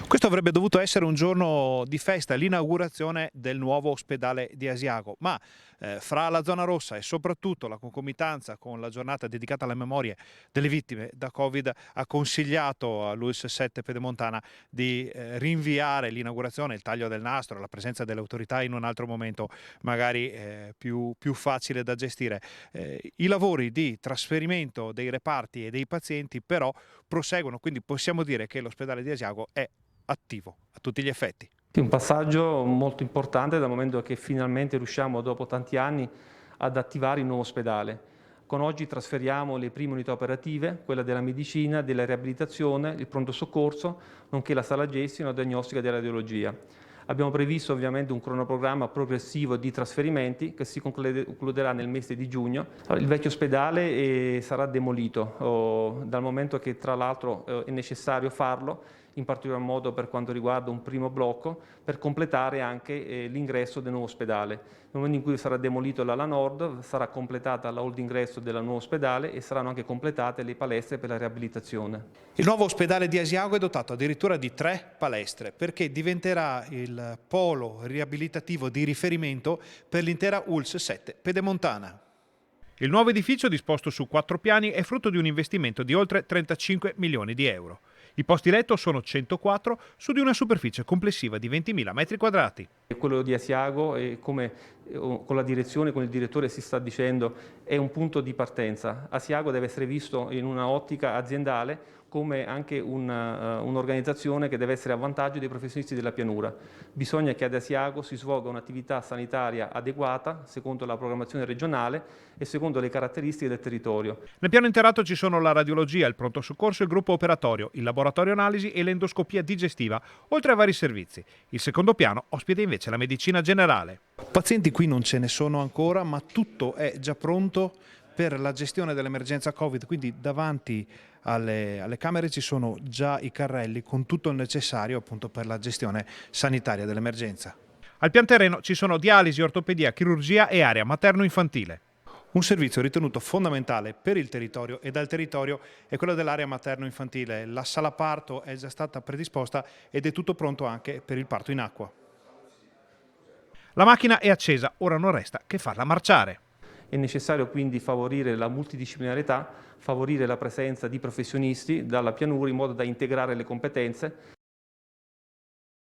Questo avrebbe dovuto essere un giorno di festa, l'inaugurazione del nuovo ospedale di Asiago, ma fra la zona rossa e soprattutto la concomitanza con la giornata dedicata alle memorie delle vittime da Covid ha consigliato all'ULSS 7 Pedemontana di rinviare l'inaugurazione, il taglio del nastro, la presenza delle autorità in un altro momento magari più facile da gestire. I lavori di trasferimento dei reparti e dei pazienti però proseguono, quindi possiamo dire che l'ospedale di Asiago è attivo a tutti gli effetti. Sì, un passaggio molto importante dal momento che finalmente riusciamo dopo tanti anni ad attivare il nuovo ospedale. Con oggi trasferiamo le prime unità operative, quella della medicina, della riabilitazione, il pronto soccorso, nonché la sala gessi e la diagnostica della radiologia. Abbiamo previsto ovviamente un cronoprogramma progressivo di trasferimenti che si concluderà nel mese di giugno. Il vecchio ospedale sarà demolito dal momento che tra l'altro è necessario farlo, in particolar modo per quanto riguarda un primo blocco, per completare anche l'ingresso del nuovo ospedale. Nel momento in cui sarà demolito l'ala nord, sarà completata la hall d'ingresso del nuovo ospedale e saranno anche completate le palestre per la riabilitazione. Il nuovo ospedale di Asiago è dotato addirittura di 3 palestre perché diventerà il polo riabilitativo di riferimento per l'intera ULSS 7 Pedemontana. Il nuovo edificio, disposto su 4 piani, è frutto di un investimento di oltre 35 milioni di euro. I posti letto sono 104 su di una superficie complessiva di 20.000 metri quadrati. Quello di Asiago, come con la direzione, con il direttore si sta dicendo, è un punto di partenza. Asiago deve essere visto in una ottica aziendale come anche un'organizzazione che deve essere a vantaggio dei professionisti della pianura. Bisogna che ad Asiago si svolga un'attività sanitaria adeguata, secondo la programmazione regionale e secondo le caratteristiche del territorio. Nel piano interrato ci sono la radiologia, il pronto soccorso, il gruppo operatorio, il laboratorio analisi e l'endoscopia digestiva, oltre a vari servizi. Il secondo piano ospita invece la medicina generale. Pazienti qui non ce ne sono ancora, ma tutto è già pronto per la gestione dell'emergenza Covid, quindi davanti alle camere ci sono già i carrelli con tutto il necessario appunto per la gestione sanitaria dell'emergenza. Al pian terreno ci sono dialisi, ortopedia, chirurgia e area materno-infantile. Un servizio ritenuto fondamentale per il territorio e dal territorio è quello dell'area materno-infantile. La sala parto è già stata predisposta ed è tutto pronto anche per il parto in acqua. La macchina è accesa, ora non resta che farla marciare. È necessario quindi favorire la multidisciplinarietà, favorire la presenza di professionisti dalla pianura in modo da integrare le competenze